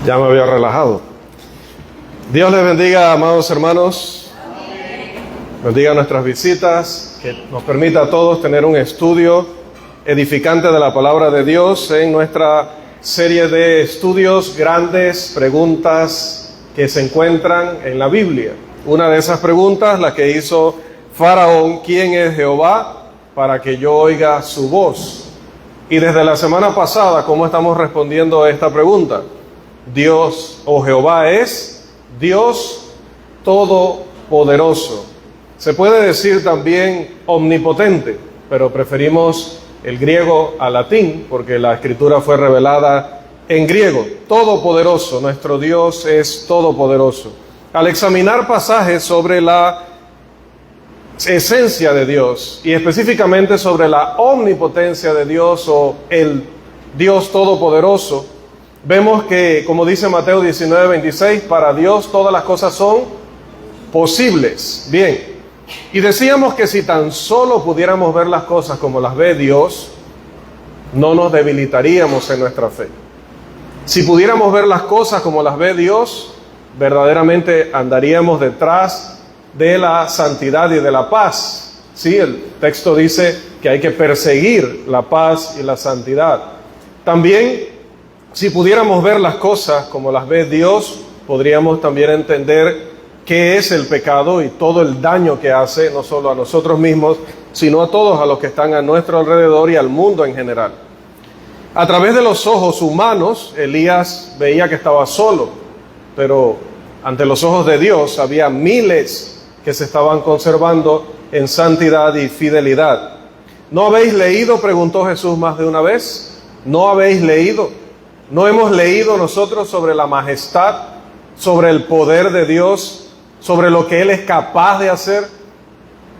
Ya me había relajado. Dios les bendiga, amados hermanos. Bendiga nuestras visitas, que nos permita a todos tener un estudio edificante de la palabra de Dios en nuestra serie de estudios, grandes preguntas que se encuentran en la Biblia. Una de esas preguntas, la que hizo Faraón: ¿quién es Jehová para que yo oiga su voz? Y desde la semana pasada, ¿cómo estamos respondiendo a esta pregunta? Dios o Jehová es Dios todopoderoso. Se puede decir también omnipotente, pero preferimos el griego al latín porque la escritura fue revelada en griego. Todopoderoso, nuestro Dios es todopoderoso. Al examinar pasajes sobre la esencia de Dios y específicamente sobre la omnipotencia de Dios o el Dios todopoderoso, vemos que, como dice Mateo 19:26, para Dios todas las cosas son posibles. Bien, y decíamos que si tan solo pudiéramos ver las cosas como las ve Dios, no nos debilitaríamos en nuestra fe. Si pudiéramos ver las cosas como las ve Dios, verdaderamente andaríamos detrás de la santidad y de la paz. Sí, el texto dice que hay que perseguir la paz y la santidad. También, si pudiéramos ver las cosas como las ve Dios, podríamos también entender qué es el pecado y todo el daño que hace, no solo a nosotros mismos, sino a todos a los que están a nuestro alrededor y al mundo en general. A través de los ojos humanos, Elías veía que estaba solo, pero ante los ojos de Dios había miles que se estaban conservando en santidad y fidelidad. ¿No habéis leído?, preguntó Jesús más de una vez. ¿No habéis leído? ¿No hemos leído nosotros sobre la majestad, sobre el poder de Dios, sobre lo que Él es capaz de hacer?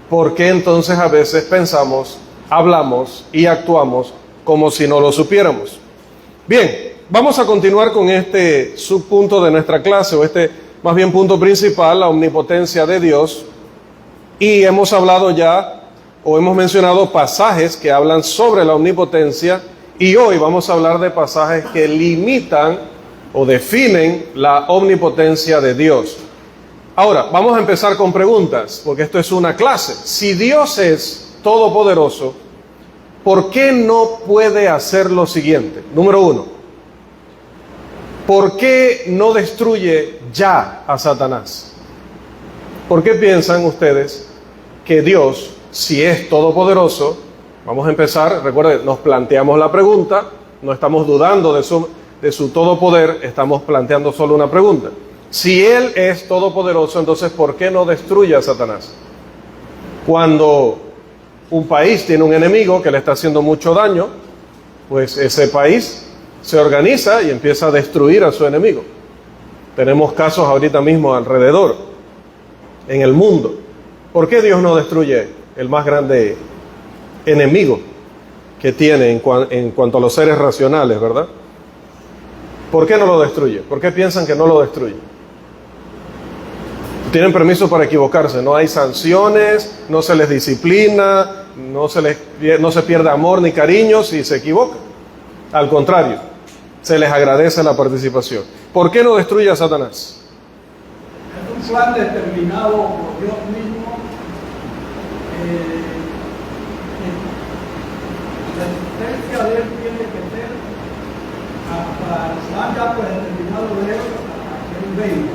¿Por qué entonces a veces pensamos, hablamos y actuamos como si no lo supiéramos? Bien, vamos a continuar con este subpunto de nuestra clase, o más bien punto principal, la omnipotencia de Dios. Y hemos hablado ya, o hemos mencionado pasajes que hablan sobre la omnipotencia, y hoy vamos a hablar de pasajes que limitan o definen la omnipotencia de Dios. Ahora, vamos a empezar con preguntas, porque esto es una clase. Si Dios es todopoderoso, ¿por qué no puede hacer lo siguiente? Número uno, ¿por qué no destruye ya a Satanás? ¿Por qué piensan ustedes que Dios, si es todopoderoso, vamos a empezar, recuerden, nos planteamos la pregunta, no estamos dudando de su todopoder, estamos planteando solo una pregunta. Si Él es todopoderoso, entonces ¿por qué no destruye a Satanás? Cuando un país tiene un enemigo que le está haciendo mucho daño, pues ese país se organiza y empieza a destruir a su enemigo. Tenemos casos ahorita mismo alrededor, en el mundo. ¿Por qué Dios no destruye el más grande enemigo que tiene en cuanto a los seres racionales, verdad? ¿Por qué no lo destruye? ¿Por qué piensan que no lo destruye? Tienen permiso para equivocarse, no hay sanciones, no se les disciplina, no se pierde amor ni cariño si se equivocan. Al contrario, se les agradece la participación. ¿Por qué no destruye a Satanás? Es un plan determinado por Dios mismo. La existencia de Él tiene que ser hasta el plan ya determinado de Él, hasta que Él venga.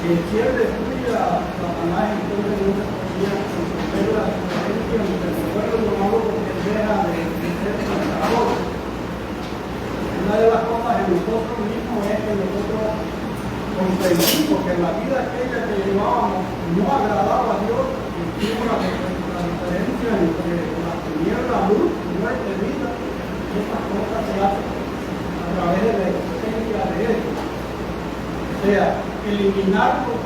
Si Él destruye a Satanás, entonces no se podría resolver la diferencia entre el pueblo y lo malo, porque Él deja de ser tentador. Una de las cosas en nosotros mismos es que nosotros comprendimos que en la vida aquella que llevábamos no agradaba a Dios, y hicimos la diferencia entre la tiniebla, luz, muerte, vida. Estas cosas se hacen a través de la existencia de Él. O sea, eliminarlo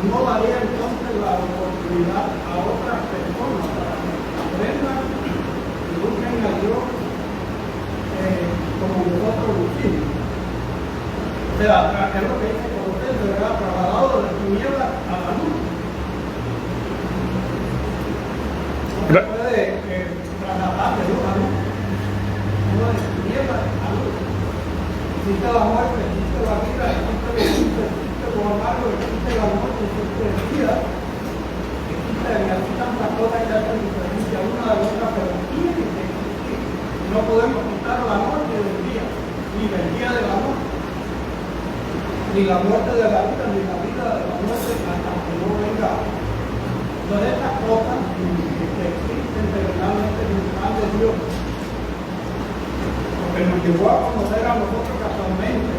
no daría entonces la oportunidad a otras personas para que aprendan y busquen a Dios como nosotros lo hicimos. O sea, es lo que dice Cortés, ¿verdad? Trasladado de la tiniebla a la luz. No se puede trasladar de luz a luz, no de tiniebla a luz. existe la muerte, existe la vida, existe lo amargo, existe la muerte, existe la vida, existe y así tantas cosas que hacen diferencia una de la otra, pero tiene que existir. No podemos quitar la noche del día, ni del día de la noche, ni la muerte de la vida, ni la vida de la muerte, hasta que no venga. Todas estas cosas que existen realmente en el plan de Dios, porque nos llevó a conocer a nosotros casualmente.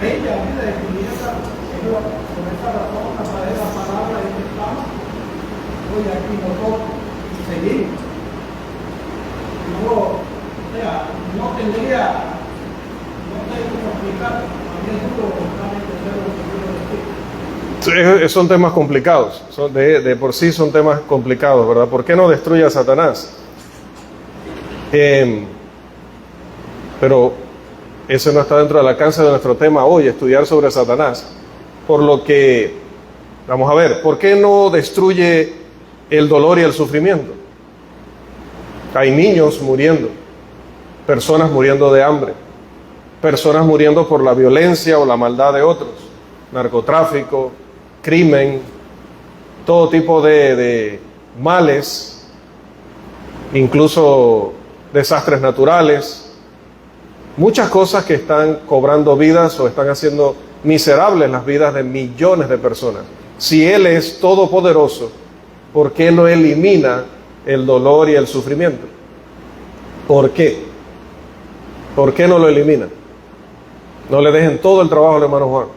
Ella vive de tinieblas, por esa razón, a través de la palabra de que estamos hoy aquí nosotros y seguimos. No, o sea, no tendría, no sé cómo explicar, también es duro entender lo que quiero decir. Son temas complicados, de por sí son temas complicados, ¿verdad? ¿Por qué no destruye a Satanás? Pero ese no está dentro del alcance de nuestro tema hoy, estudiar sobre Satanás. Por lo que, vamos a ver, ¿por qué no destruye el dolor y el sufrimiento? Hay niños muriendo, personas muriendo de hambre, personas muriendo por la violencia o la maldad de otros, narcotráfico, crimen, todo tipo de males, incluso desastres naturales, muchas cosas que están cobrando vidas o están haciendo miserables las vidas de millones de personas. Si Él es todopoderoso, ¿por qué no elimina el dolor y el sufrimiento? ¿Por qué? ¿Por qué no lo elimina? No le dejen todo el trabajo al hermano Juan.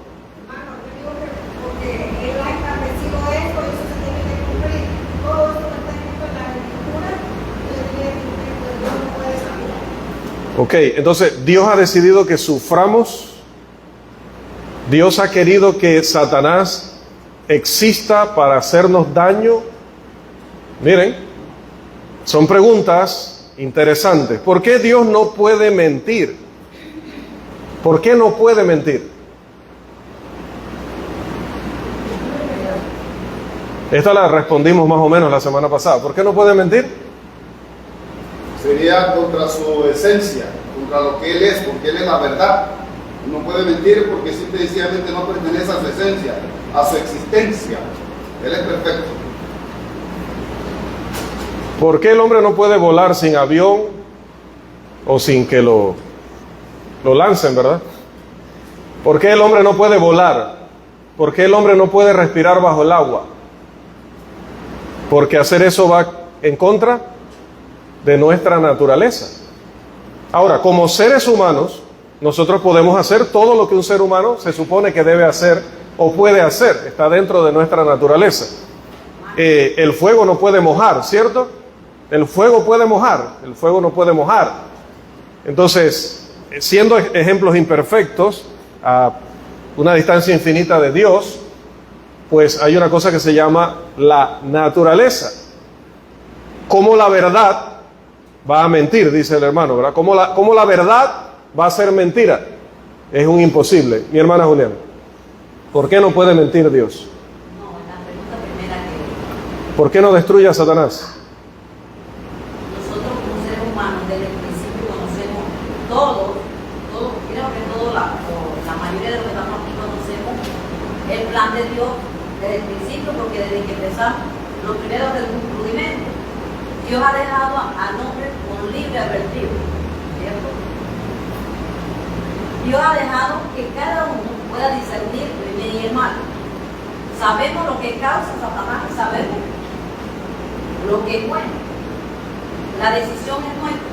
Ok, entonces Dios ha decidido que suframos. Dios ha querido que Satanás exista para hacernos daño. Miren, son preguntas interesantes. ¿Por qué Dios no puede mentir? ¿Por qué no puede mentir? Esta la respondimos más o menos la semana pasada. ¿Por qué no puede mentir? Sería contra su esencia, contra lo que Él es, porque Él es la verdad. No puede mentir porque simple y sencillamente no pertenece a su esencia, a su existencia. Él es perfecto. ¿Por qué el hombre no puede volar sin avión o sin que lo lancen, verdad? ¿Por qué el hombre no puede volar? ¿Por qué el hombre no puede respirar bajo el agua? Porque hacer eso va en contra de nuestra naturaleza. Ahora, como seres humanos, nosotros podemos hacer todo lo que un ser humano se supone que debe hacer o puede hacer. Está dentro de nuestra naturaleza. El fuego no puede mojar, ¿cierto? El fuego puede mojar, el fuego no puede mojar. Entonces, siendo ejemplos imperfectos, a una distancia infinita de Dios, pues hay una cosa que se llama la naturaleza. ¿Cómo la verdad va a mentir? Dice el hermano, ¿verdad? ¿Cómo la verdad va a ser mentira? Es un imposible. Mi hermana Juliana, ¿por qué no puede mentir Dios? No, la pregunta primera que... ¿Por qué no destruye a Satanás? Nosotros como seres humanos desde el principio conocemos todos, creo que todos, la mayoría de los que estamos aquí conocemos el plan de Dios desde el principio, porque desde que empezamos, los primeros rudimentos, Dios ha dejado al hombre con libre albedrío, ¿cierto? Dios ha dejado que cada uno pueda discernir el bien y el mal. Sabemos lo que causa Satanás y sabemos lo que es bueno. La decisión es nuestra.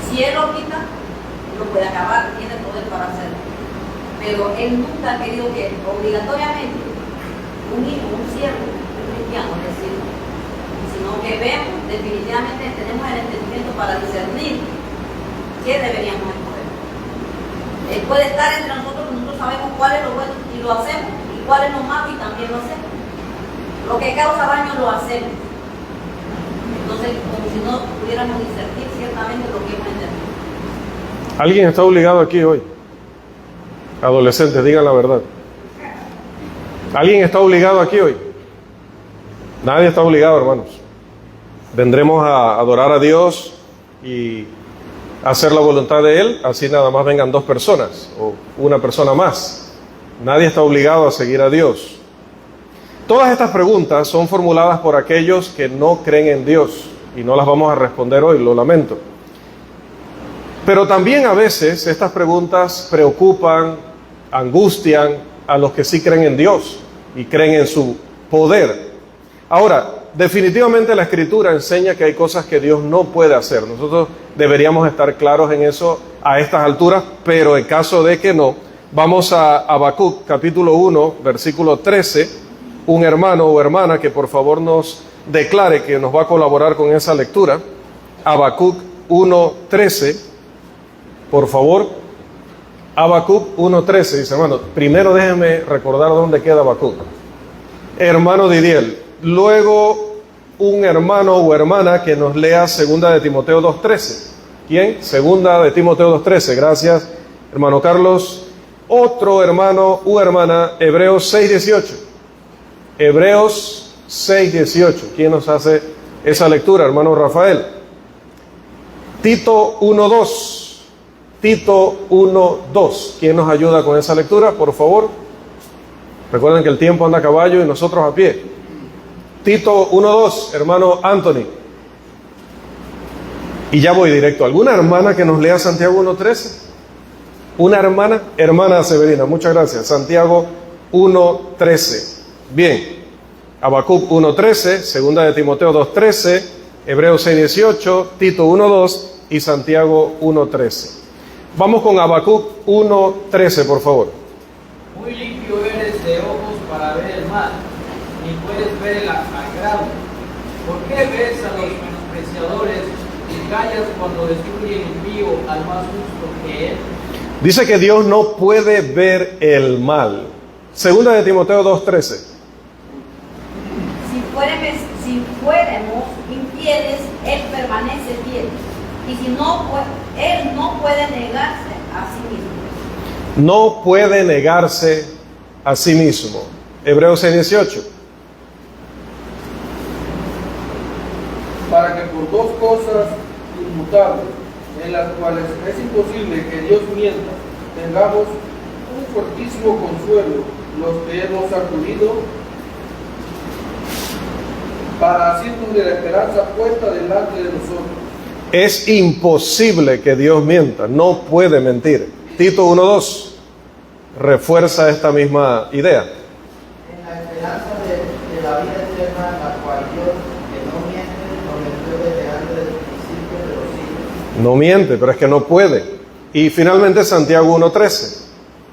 Si Él lo quita, lo puede acabar, tiene el poder para hacerlo. Pero Él nunca ha querido que obligatoriamente un hijo, un siervo, un cristiano decida, sino que vemos, definitivamente tenemos el entendimiento para discernir qué deberíamos escoger. Él puede estar entre nosotros sabemos cuál es lo bueno y lo hacemos, y cuál es lo malo y también lo hacemos. Lo que causa daño lo hacemos. Entonces, como si no pudiéramos discernir ciertamente lo que hemos entendido. ¿Alguien está obligado aquí hoy? Adolescentes, digan la verdad. ¿Alguien está obligado aquí hoy? Nadie está obligado, hermanos. Vendremos a adorar a Dios y hacer la voluntad de Él, así nada más vengan 2 personas o una persona más. Nadie está obligado a seguir a Dios. Todas estas preguntas son formuladas por aquellos que no creen en Dios y no las vamos a responder hoy, lo lamento. Pero también a veces estas preguntas preocupan, angustian a los que sí creen en Dios y creen en su poder. Ahora, definitivamente la Escritura enseña que hay cosas que Dios no puede hacer. Nosotros deberíamos estar claros en eso a estas alturas, pero en caso de que no, vamos a Habacuc, capítulo 1, versículo 13. Un hermano o hermana que por favor nos declare que nos va a colaborar con esa lectura. Habacuc 1:13, por favor. Habacuc 1:13, dice hermano. Primero déjenme recordar dónde queda Habacuc. Hermano Didiel. Luego un hermano o hermana que nos lea 2 de Timoteo 2:13. ¿Quién? 2 de Timoteo 2:13. Gracias, hermano Carlos. Otro hermano u hermana, Hebreos 6:18. Hebreos 6:18. ¿Quién nos hace esa lectura, hermano Rafael? Tito 1:2. Tito 1:2. ¿Quién nos ayuda con esa lectura, por favor? Recuerden que el tiempo anda a caballo y nosotros a pie. Tito 1:2, hermano Anthony. Y ya voy directo. ¿Alguna hermana que nos lea Santiago 1:13? ¿Una hermana? Hermana Severina, muchas gracias. Santiago 1:13. Bien, Habacuc 1:13, 2 de Timoteo 2:13, Hebreos 6:18, Tito 1:2 y Santiago 1:13. Vamos con Habacuc 1:13, por favor. Muy limpio eres de ojos para ver el mal, ni puedes ver el agrado. ¿Por qué ves a los menospreciadores y callas cuando destruye el impío al más justo que él? Dice que Dios no puede ver el mal. 2 de Timoteo 2:13. Si fuéramos infieles, Él permanece fiel. Y si no, Él no puede negarse a sí mismo. No puede negarse a sí mismo. Hebreos 6:18. Para que por 2 cosas inmutables, en las cuales es imposible que Dios mienta, tengamos un fortísimo consuelo los que hemos acudido para asientos de la esperanza puesta delante de nosotros. Es imposible que Dios mienta, no puede mentir. Tito 1:2 refuerza esta misma idea. En la esperanza de la vida eterna, la cual Dios, que no miente, prometió desde antes del principio de los siglos. No miente, pero es que no puede. Y finalmente Santiago 1:13.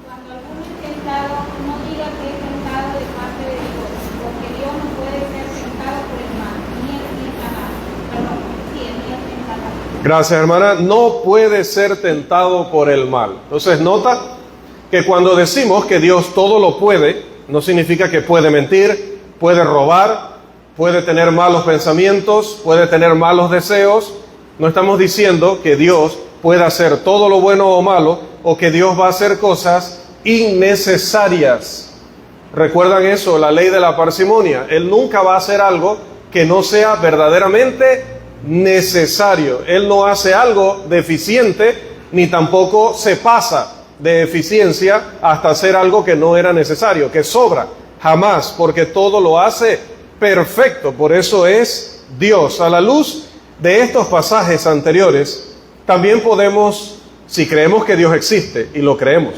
Cuando alguno es tentado, no diga que es tentado de parte de Dios, porque Dios no puede ser tentado por el mal, ni él tienta nada. Perdón, sí, ni él tienta nada. Gracias, hermana. No puede ser tentado por el mal. Entonces, nota que cuando decimos que Dios todo lo puede, no significa que puede mentir, puede robar, puede tener malos pensamientos, puede tener malos deseos. No estamos diciendo que Dios puede hacer todo lo bueno o malo, o que Dios va a hacer cosas innecesarias. ¿Recuerdan eso? La ley de la parsimonia. Él nunca va a hacer algo que no sea verdaderamente necesario. Él no hace algo deficiente, ni tampoco se pasa de eficiencia hasta hacer algo que no era necesario, que sobra. Jamás, porque todo lo hace perfecto. Por eso es Dios. A la luz de estos pasajes anteriores, también podemos, si creemos que Dios existe, y lo creemos,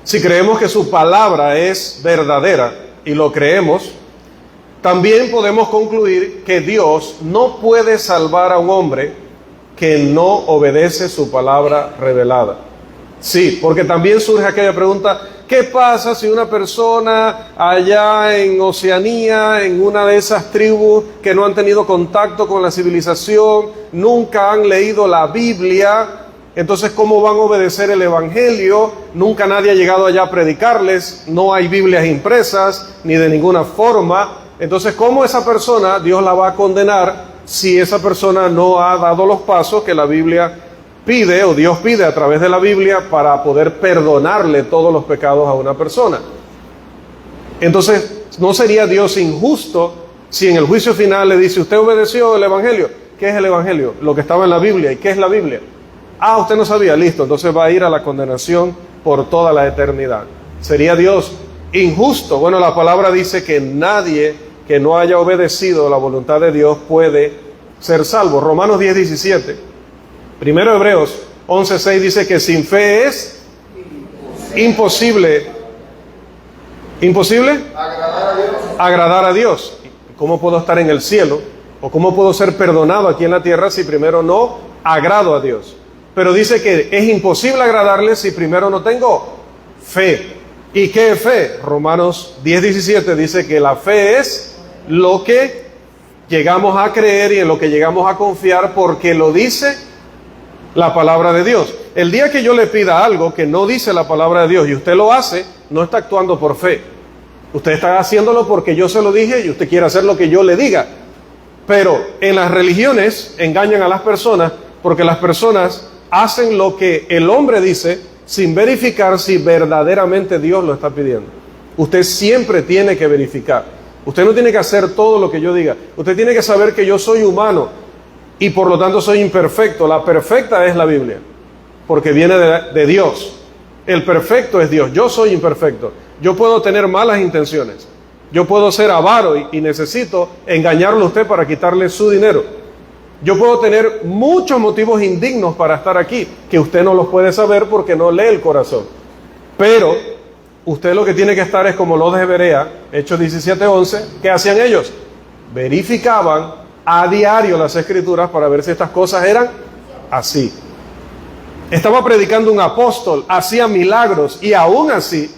si creemos que su palabra es verdadera, y lo creemos, también podemos concluir que Dios no puede salvar a un hombre que no obedece su palabra revelada. Sí, porque también surge aquella pregunta, ¿qué pasa si una persona allá en Oceanía, en una de esas tribus que no han tenido contacto con la civilización, nunca han leído la Biblia? Entonces, ¿cómo van a obedecer el Evangelio? Nunca nadie ha llegado allá a predicarles, no hay Biblias impresas, ni de ninguna forma. Entonces, ¿cómo esa persona Dios la va a condenar si esa persona no ha dado los pasos que la Biblia pide o Dios pide a través de la Biblia para poder perdonarle todos los pecados a una persona? Entonces, ¿no sería Dios injusto si en el juicio final le dice, usted obedeció el Evangelio? ¿Qué es el Evangelio? Lo que estaba en la Biblia. ¿Y qué es la Biblia? Ah, usted no sabía, listo, entonces va a ir a la condenación por toda la eternidad. ¿Sería Dios injusto? Bueno, la palabra dice que nadie que no haya obedecido la voluntad de Dios puede ser salvo. Romanos 10:17. Primero Hebreos 11:6 dice que sin fe es imposible. ¿Imposible? Agradar a Dios. ¿Cómo puedo estar en el cielo? ¿O cómo puedo ser perdonado aquí en la tierra si primero no agrado a Dios? Pero dice que es imposible agradarle si primero no tengo fe. ¿Y qué es fe? Romanos 10:17 dice que la fe es lo que llegamos a creer y en lo que llegamos a confiar porque lo dice la palabra de Dios. El día que yo le pida algo que no dice la palabra de Dios y usted lo hace, no está actuando por fe. Usted está haciéndolo porque yo se lo dije y usted quiere hacer lo que yo le diga. Pero en las religiones engañan a las personas porque las personas hacen lo que el hombre dice sin verificar si verdaderamente Dios lo está pidiendo. Usted siempre tiene que verificar. Usted no tiene que hacer todo lo que yo diga. Usted tiene que saber que yo soy humano y por lo tanto soy imperfecto. La perfecta es la Biblia, porque viene de Dios. El perfecto es Dios. Yo soy imperfecto. Yo puedo tener malas intenciones. Yo puedo ser avaro y necesito engañarlo a usted para quitarle su dinero. Yo puedo tener muchos motivos indignos para estar aquí, que usted no los puede saber porque no lee el corazón. Pero usted lo que tiene que estar es como los de Berea, Hechos 17:11. ¿Qué hacían ellos? Verificaban a diario las escrituras para ver si estas cosas eran así. Estaba predicando un apóstol, hacía milagros y aún así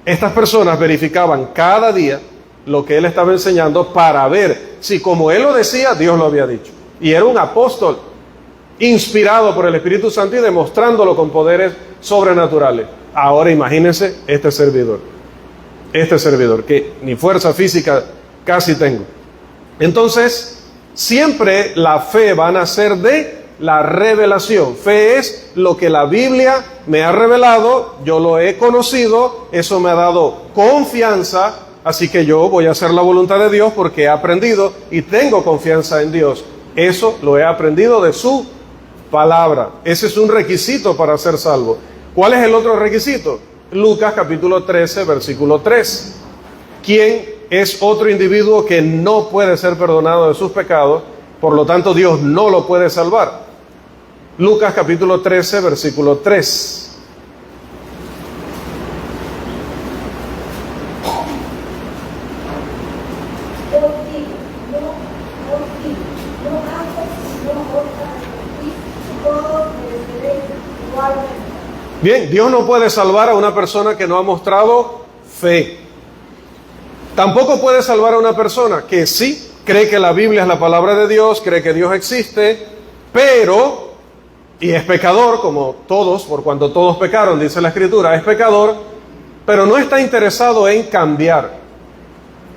estas personas verificaban cada día lo que él estaba enseñando para ver si como él lo decía, Dios lo había dicho. Y era un apóstol inspirado por el Espíritu Santo y demostrándolo con poderes sobrenaturales. Ahora imagínense este servidor, que ni fuerza física casi tengo. Entonces, siempre la fe va a nacer de la revelación. Fe es lo que la Biblia me ha revelado, yo lo he conocido, eso me ha dado confianza, así que yo voy a hacer la voluntad de Dios porque he aprendido y tengo confianza en Dios. Eso lo he aprendido de su palabra. Ese es un requisito para ser salvo. ¿Cuál es el otro requisito? Lucas capítulo 13, versículo 3. ¿Quién es otro individuo que no puede ser perdonado de sus pecados? Por lo tanto, Dios no lo puede salvar. Lucas capítulo 13, versículo 3. Bien, Dios no puede salvar a una persona que no ha mostrado fe. Tampoco puede salvar a una persona que sí cree que la Biblia es la palabra de Dios, cree que Dios existe, pero, y es pecador, como todos, por cuanto todos pecaron, dice la Escritura, es pecador, pero no está interesado en cambiar.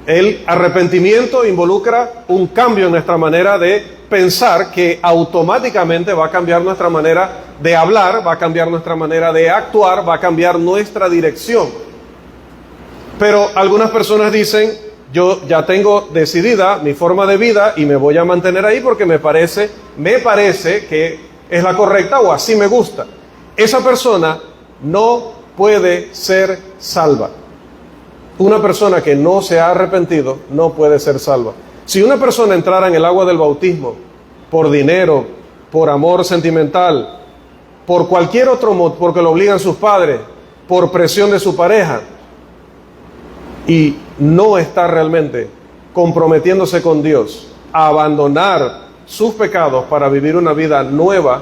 El arrepentimiento involucra un cambio en nuestra manera de pensar que automáticamente va a cambiar nuestra manera de hablar, va a cambiar nuestra manera de actuar, va a cambiar nuestra dirección. Pero algunas personas dicen, yo ya tengo decidida mi forma de vida y me voy a mantener ahí porque me parece que es la correcta o así me gusta. Esa persona no puede ser salva. Una persona que no se ha arrepentido no puede ser salva. Si una persona entrara en el agua del bautismo por dinero, por amor sentimental, por cualquier otro motivo, porque lo obligan sus padres, por presión de su pareja, y no está realmente comprometiéndose con Dios a abandonar sus pecados para vivir una vida nueva,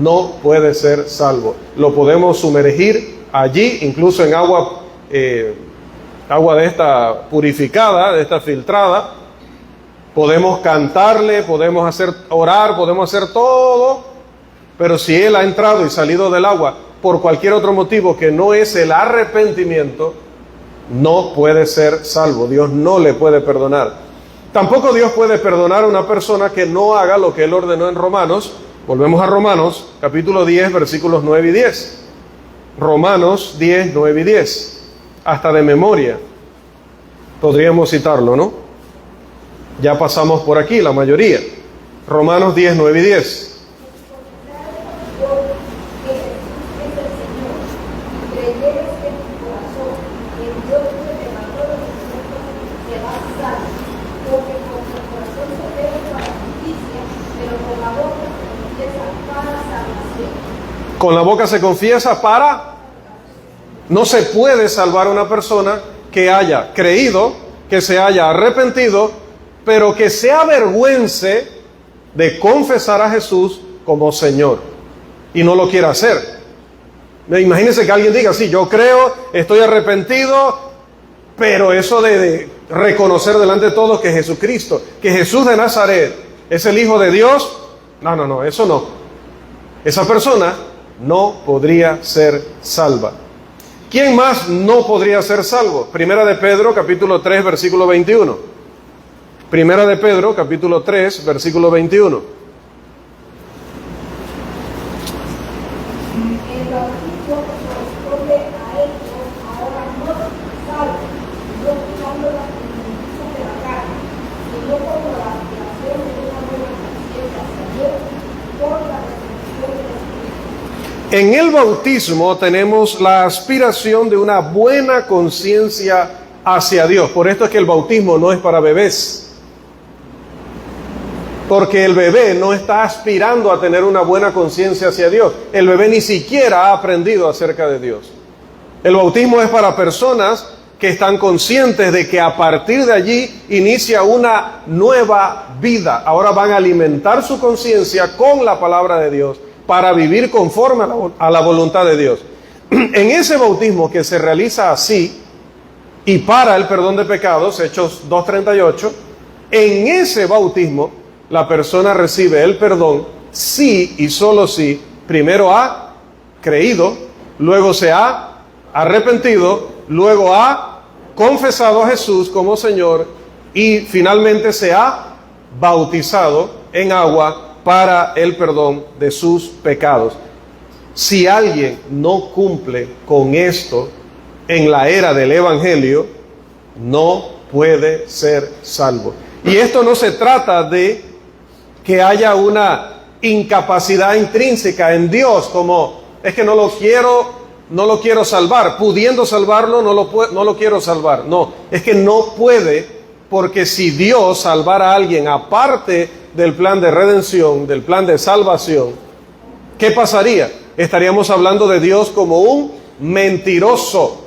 no puede ser salvo. Lo podemos sumergir allí, incluso en agua de esta purificada, de esta filtrada. Podemos cantarle, podemos orar, podemos hacer todo, pero si él ha entrado y salido del agua por cualquier otro motivo que no es el arrepentimiento, no puede ser salvo. Dios no le puede perdonar. Tampoco Dios puede perdonar a una persona que no haga lo que él ordenó en Romanos. Volvemos a Romanos, capítulo 10, versículos 9 y 10. Romanos 10, 9 y 10. Hasta de memoria podríamos citarlo, ¿no? Ya pasamos por aquí la mayoría. Romanos 10, 9 y 10. Con la boca se confiesa para... No se puede salvar a una persona que haya creído, que se haya arrepentido, pero que se avergüence de confesar a Jesús como Señor y no lo quiera hacer. Imagínense que alguien diga, sí, yo creo, estoy arrepentido, pero eso de reconocer delante de todos que Jesucristo, que Jesús de Nazaret es el Hijo de Dios, no, eso no. Esa persona no podría ser salva. ¿Quién más no podría ser salvo? Primera de Pedro, capítulo 3, versículo 21. Primera de Pedro, capítulo 3, versículo 21. El bautismo corresponde a ellos, ahora no salvo, no buscando la justicia de la carne, sino como la aspiración de una buena conciencia hacia Dios por la resurrección del Espíritu. En el bautismo tenemos la aspiración de una buena conciencia hacia Dios. Por esto es que el bautismo no es para bebés. Porque el bebé no está aspirando a tener una buena conciencia hacia Dios. El bebé ni siquiera ha aprendido acerca de Dios. El bautismo es para personas que están conscientes de que a partir de allí inicia una nueva vida. Ahora van a alimentar su conciencia con la palabra de Dios para vivir conforme a la voluntad de Dios. En ese bautismo que se realiza así y para el perdón de pecados, Hechos 2:38, en ese bautismo la persona recibe el perdón si y solo si primero ha creído, luego se ha arrepentido, luego ha confesado a Jesús como Señor y finalmente se ha bautizado en agua para el perdón de sus pecados. Si alguien no cumple con esto en la era del Evangelio, no puede ser salvo. Y esto no se trata de que haya una incapacidad intrínseca en Dios, como es que no lo quiero salvar, pudiendo salvarlo no lo quiero salvar. No, es que no puede, porque si Dios salvara a alguien aparte del plan de redención, del plan de salvación, ¿qué pasaría? Estaríamos hablando de Dios como un mentiroso,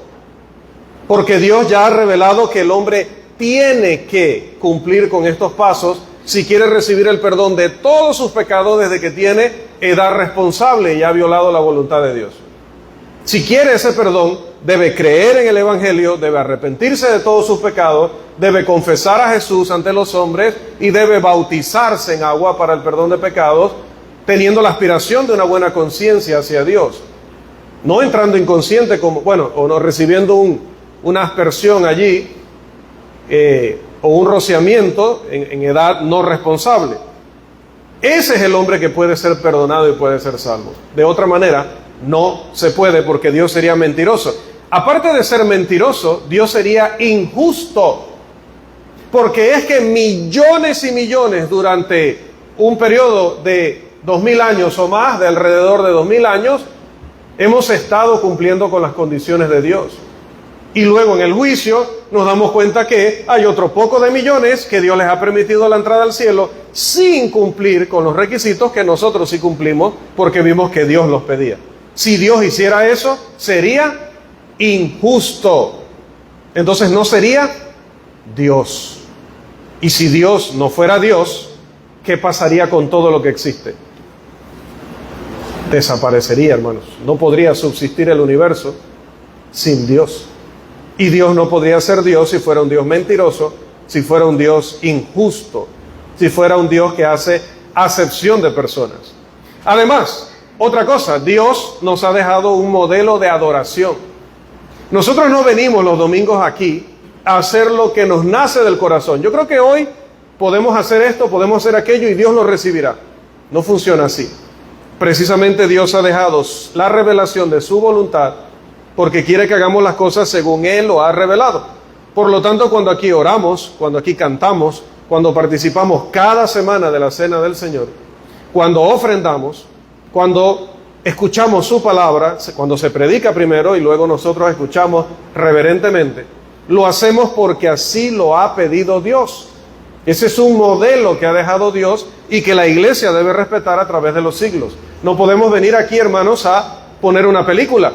porque Dios ya ha revelado que el hombre tiene que cumplir con estos pasos si quiere recibir el perdón de todos sus pecados desde que tiene edad responsable y ha violado la voluntad de Dios. Si quiere ese perdón, debe creer en el Evangelio, debe arrepentirse de todos sus pecados, debe confesar a Jesús ante los hombres y debe bautizarse en agua para el perdón de pecados, teniendo la aspiración de una buena conciencia hacia Dios. No entrando inconsciente como, o no recibiendo una aspersión allí, o un rociamiento en edad no responsable. Ese es el hombre que puede ser perdonado y puede ser salvo. De otra manera, no se puede, porque Dios sería mentiroso. Aparte de ser mentiroso, Dios sería injusto, porque es que millones y millones durante un periodo de 2000 años o más, de alrededor de 2000 años, hemos estado cumpliendo con las condiciones de Dios. Y luego en el juicio nos damos cuenta que hay otro poco de millones que Dios les ha permitido la entrada al cielo sin cumplir con los requisitos que nosotros sí cumplimos porque vimos que Dios los pedía. Si Dios hiciera eso, sería injusto. Entonces no sería Dios. Y si Dios no fuera Dios, ¿qué pasaría con todo lo que existe? Desaparecería, hermanos. No podría subsistir el universo sin Dios. Y Dios no podría ser Dios si fuera un Dios mentiroso, si fuera un Dios injusto, si fuera un Dios que hace acepción de personas. Además, otra cosa, Dios nos ha dejado un modelo de adoración. Nosotros no venimos los domingos aquí a hacer lo que nos nace del corazón. Yo creo que hoy podemos hacer esto, podemos hacer aquello y Dios lo recibirá. No funciona así. Precisamente Dios ha dejado la revelación de su voluntad porque quiere que hagamos las cosas según Él lo ha revelado. Por lo tanto, cuando aquí oramos, cuando aquí cantamos, cuando participamos cada semana de la Cena del Señor, cuando ofrendamos, cuando escuchamos su palabra, cuando se predica primero y luego nosotros escuchamos reverentemente, lo hacemos porque así lo ha pedido Dios. Ese es un modelo que ha dejado Dios y que la iglesia debe respetar a través de los siglos. No podemos venir aquí, hermanos, a poner una película.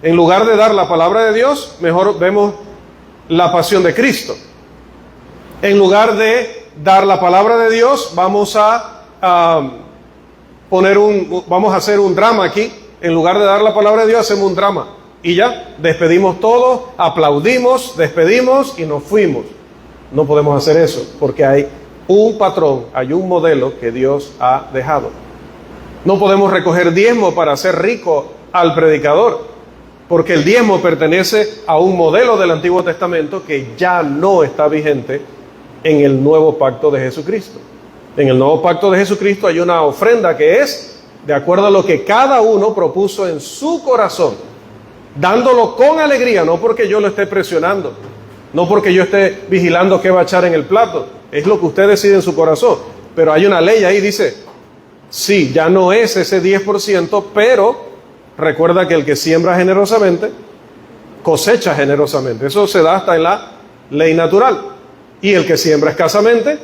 En lugar de dar la palabra de Dios, mejor vemos la pasión de Cristo. En lugar de dar la palabra de Dios, vamos a hacer un drama aquí. En lugar de dar la palabra de Dios, hacemos un drama. Y ya, despedimos todo, aplaudimos, despedimos y nos fuimos. No podemos hacer eso, porque hay un patrón, hay un modelo que Dios ha dejado. No podemos recoger diezmo para hacer rico al predicador, porque el diezmo pertenece a un modelo del Antiguo Testamento que ya no está vigente en el nuevo pacto de Jesucristo. En el nuevo pacto de Jesucristo hay una ofrenda que es de acuerdo a lo que cada uno propuso en su corazón, dándolo con alegría, no porque yo lo esté presionando, no porque yo esté vigilando qué va a echar en el plato, es lo que usted decide en su corazón. Pero hay una ley ahí, dice, sí, ya no es ese 10%, pero recuerda que el que siembra generosamente, cosecha generosamente. Eso se da hasta en la ley natural. Y el que siembra escasamente,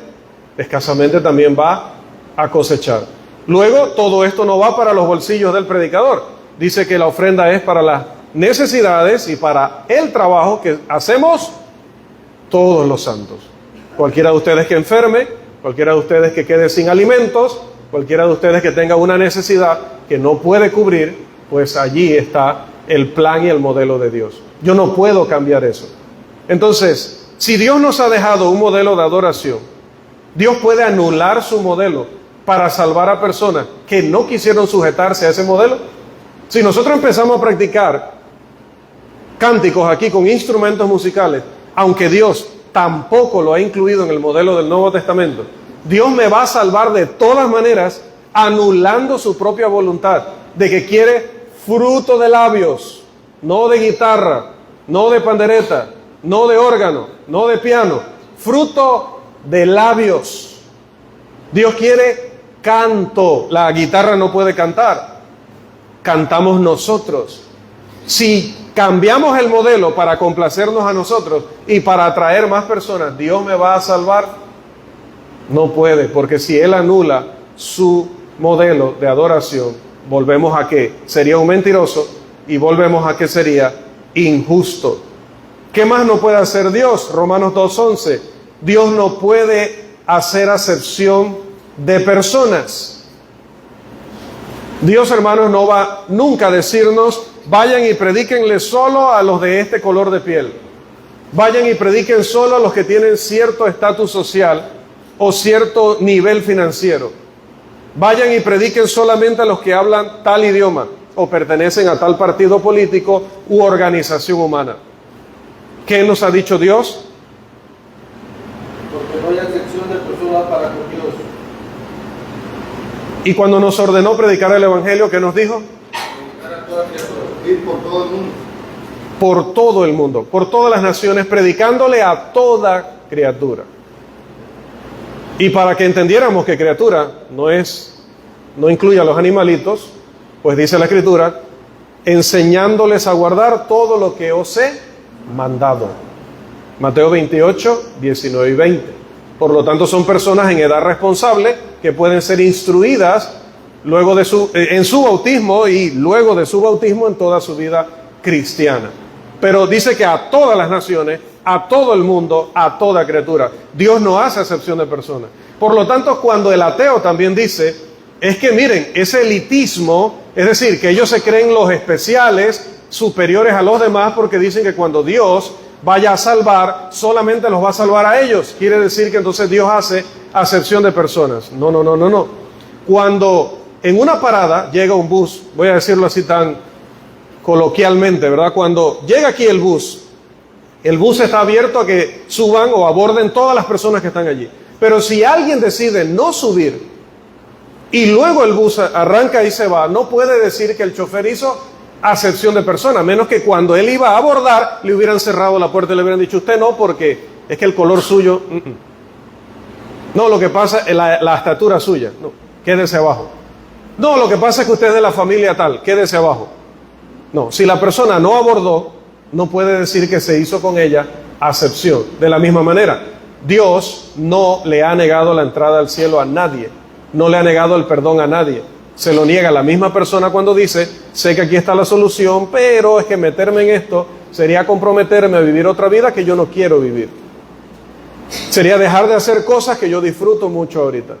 escasamente también va a cosechar. Luego, todo esto no va para los bolsillos del predicador. Dice que la ofrenda es para las necesidades y para el trabajo que hacemos todos los santos. Cualquiera de ustedes que enferme, cualquiera de ustedes que quede sin alimentos, cualquiera de ustedes que tenga una necesidad que no puede cubrir, pues allí está el plan y el modelo de Dios. Yo no puedo cambiar eso. Entonces, si Dios nos ha dejado un modelo de adoración, Dios puede anular su modelo para salvar a personas que no quisieron sujetarse a ese modelo. Si nosotros empezamos a practicar cánticos aquí con instrumentos musicales, aunque Dios tampoco lo ha incluido en el modelo del Nuevo Testamento, Dios me va a salvar de todas maneras, anulando su propia voluntad, de que quiere fruto de labios, no de guitarra, no de pandereta, no de órgano, no de piano, fruto de labios. Dios quiere canto. La guitarra no puede cantar, cantamos nosotros. Si cambiamos el modelo para complacernos a nosotros y para atraer más personas, ¿Dios me va a salvar? No puede, porque si Él anula su modelo de adoración, volvemos a que sería un mentiroso y volvemos a que sería injusto. ¿Qué más no puede hacer Dios? Romanos 2:11. Dios no puede hacer acepción de personas. Dios, hermanos, no va nunca a decirnos, vayan y predíquenle solo a los de este color de piel. Vayan y prediquen solo a los que tienen cierto estatus social o cierto nivel financiero. Vayan y prediquen solamente a los que hablan tal idioma o pertenecen a tal partido político u organización humana. ¿Qué nos ha dicho Dios? Porque no hay excepción de personas para con Dios. Y cuando nos ordenó predicar el Evangelio, ¿qué nos dijo? Ir por todo el mundo. Por todo el mundo, por todas las naciones, predicándole a toda criatura. Y para que entendiéramos que criatura no incluye a los animalitos, pues dice la Escritura, enseñándoles a guardar todo lo que os he mandado. Mateo 28, 19 y 20. Por lo tanto, son personas en edad responsable que pueden ser instruidas luego de en su bautismo y luego de su bautismo en toda su vida cristiana. Pero dice que a todas las naciones, a todo el mundo, a toda criatura. Dios no hace excepción de personas. Por lo tanto, cuando el ateo también dice, es que miren, ese elitismo, es decir, que ellos se creen los especiales, superiores a los demás, porque dicen que cuando Dios vaya a salvar, solamente los va a salvar a ellos. Quiere decir que entonces Dios hace acepción de personas. No. Cuando en una parada llega un bus, voy a decirlo así tan coloquialmente, ¿verdad? Cuando llega aquí el bus está abierto a que suban o aborden todas las personas que están allí. Pero si alguien decide no subir y luego el bus arranca y se va, no puede decir que el chofer hizo acepción de personas, a menos que cuando él iba a abordar le hubieran cerrado la puerta y le hubieran dicho, usted no, porque es que el color suyo, no, lo que pasa es la estatura suya, no, quédese abajo. No, lo que pasa es que usted es de la familia tal, quédese abajo. No, si la persona no abordó, no puede decir que se hizo con ella acepción. De la misma manera, Dios no le ha negado la entrada al cielo a nadie, no le ha negado el perdón a nadie. Se lo niega la misma persona cuando dice, sé que aquí está la solución, pero es que meterme en esto sería comprometerme a vivir otra vida que yo no quiero vivir. Sería dejar de hacer cosas que yo disfruto mucho ahorita.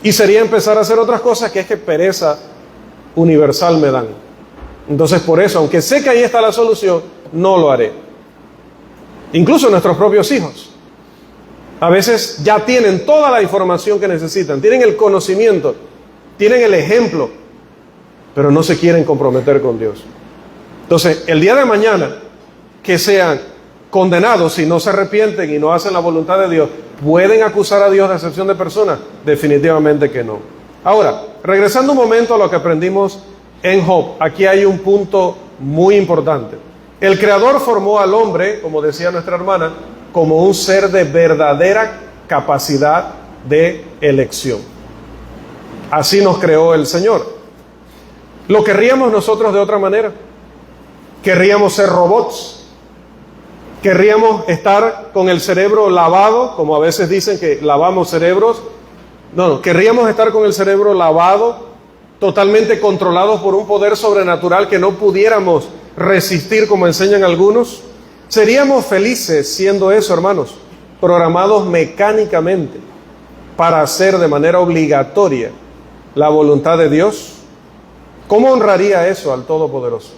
Y sería empezar a hacer otras cosas que es que pereza universal me dan. Entonces por eso, aunque sé que ahí está la solución, no lo haré. Incluso nuestros propios hijos. A veces ya tienen toda la información que necesitan, tienen el conocimiento, tienen el ejemplo, pero no se quieren comprometer con Dios. Entonces, el día de mañana, que sean condenados si no se arrepienten y no hacen la voluntad de Dios, ¿pueden acusar a Dios de acepción de personas? Definitivamente que no. Ahora, regresando un momento a lo que aprendimos en Job, aquí hay un punto muy importante. El Creador formó al hombre, como decía nuestra hermana, como un ser de verdadera capacidad de elección. Así nos creó el Señor. ¿Lo querríamos nosotros de otra manera? ¿Querríamos ser robots? ¿Querríamos estar con el cerebro lavado, como a veces dicen que lavamos cerebros? No, querríamos estar con el cerebro lavado, totalmente controlados por un poder sobrenatural que no pudiéramos resistir, como enseñan algunos. ¿Seríamos felices siendo eso, hermanos? Programados mecánicamente para hacer de manera obligatoria la voluntad de Dios. ¿Cómo honraría eso al Todopoderoso?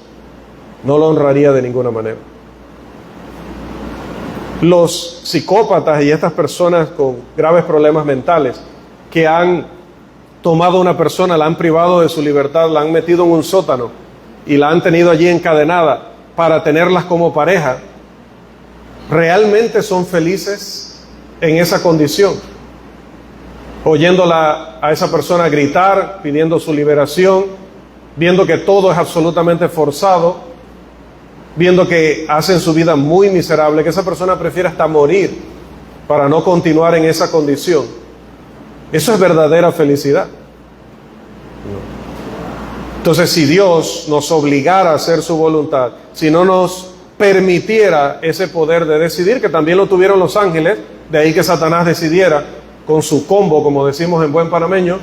No lo honraría de ninguna manera. Los psicópatas y estas personas con graves problemas mentales que han tomado a una persona, la han privado de su libertad, la han metido en un sótano y la han tenido allí encadenada para tenerlas como pareja, ¿realmente son felices en esa condición? Oyéndola a esa persona gritar, pidiendo su liberación, viendo que todo es absolutamente forzado, viendo que hacen su vida muy miserable, que esa persona prefiere hasta morir para no continuar en esa condición. ¿Eso es verdadera felicidad? No. Entonces, si Dios nos obligara a hacer su voluntad, si no nos permitiera ese poder de decidir, que también lo tuvieron los ángeles, de ahí que Satanás decidiera con su combo, como decimos en buen panameño,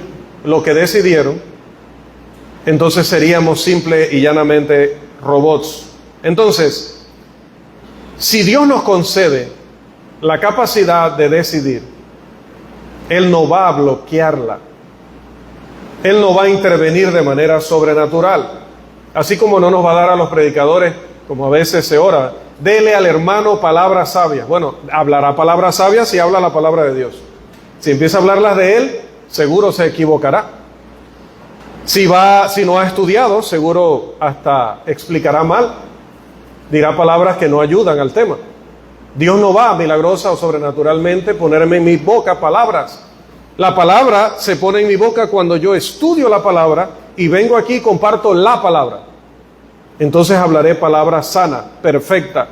lo que decidieron, entonces seríamos simple y llanamente robots. Entonces, si Dios nos concede la capacidad de decidir, Él no va a bloquearla. Él no va a intervenir de manera sobrenatural. Así como no nos va a dar a los predicadores, como a veces se ora, dele al hermano palabras sabias. Bueno, hablará palabras sabias si habla la palabra de Dios. Si empieza a hablarlas de él, seguro se equivocará. Si no ha estudiado, seguro hasta explicará mal. Dirá palabras que no ayudan al tema. Dios no va milagrosa o sobrenaturalmente ponerme en mi boca palabras. La palabra se pone en mi boca cuando yo estudio la palabra y vengo aquí y comparto la palabra. Entonces hablaré palabra sana, perfecta,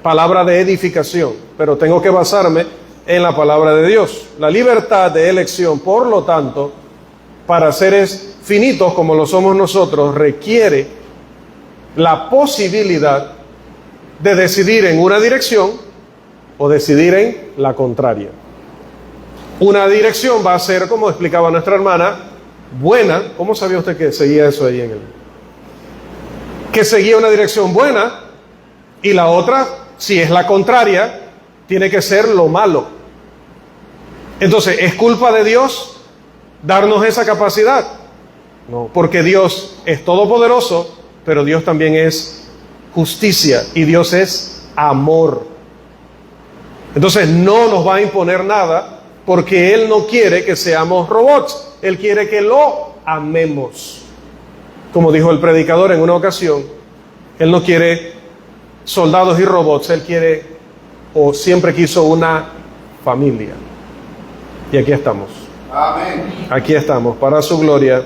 palabra de edificación, pero tengo que basarme en la palabra de Dios. La libertad de elección, por lo tanto, para seres finitos como lo somos nosotros, requiere la posibilidad de decidir en una dirección o decidir en la contraria. Una dirección va a ser, como explicaba nuestra hermana, buena. ¿Cómo sabía usted que seguía eso ahí en él? Que seguía una dirección buena, y la otra, si es la contraria, tiene que ser lo malo. Entonces, ¿es culpa de Dios darnos esa capacidad? No, porque Dios es todopoderoso, pero Dios también es justicia y Dios es amor. Entonces no nos va a imponer nada porque Él no quiere que seamos robots, Él quiere que lo amemos. Como dijo el predicador en una ocasión, Él no quiere soldados y robots, Él quiere o siempre quiso una familia. Y aquí estamos. Amén. Aquí estamos para su gloria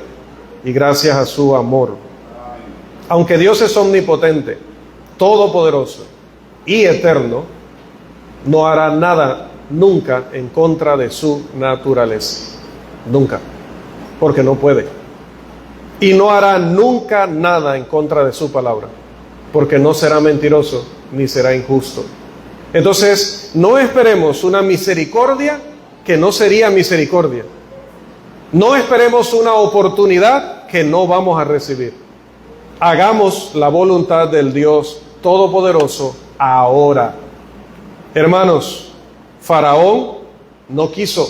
y gracias a su amor. Amén. Aunque Dios es omnipotente, todopoderoso y eterno, no hará nada nunca en contra de su naturaleza. Nunca. Porque no puede. Y no hará nunca nada en contra de su palabra. Porque no será mentiroso ni será injusto. Entonces, no esperemos una misericordia que no sería misericordia. No esperemos una oportunidad que no vamos a recibir. Hagamos la voluntad del Dios Todopoderoso ahora. Hermanos, Faraón no quiso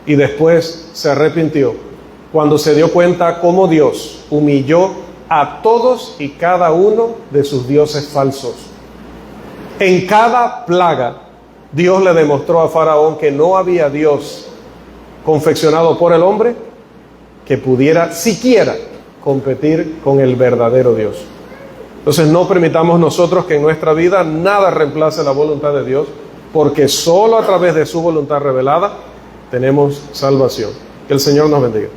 y después se arrepintió cuando se dio cuenta cómo Dios humilló a todos y cada uno de sus dioses falsos. En cada plaga, Dios le demostró a Faraón que no había Dios confeccionado por el hombre que pudiera siquiera competir con el verdadero Dios. Entonces no permitamos nosotros que en nuestra vida nada reemplace la voluntad de Dios, porque solo a través de su voluntad revelada tenemos salvación. Que el Señor nos bendiga.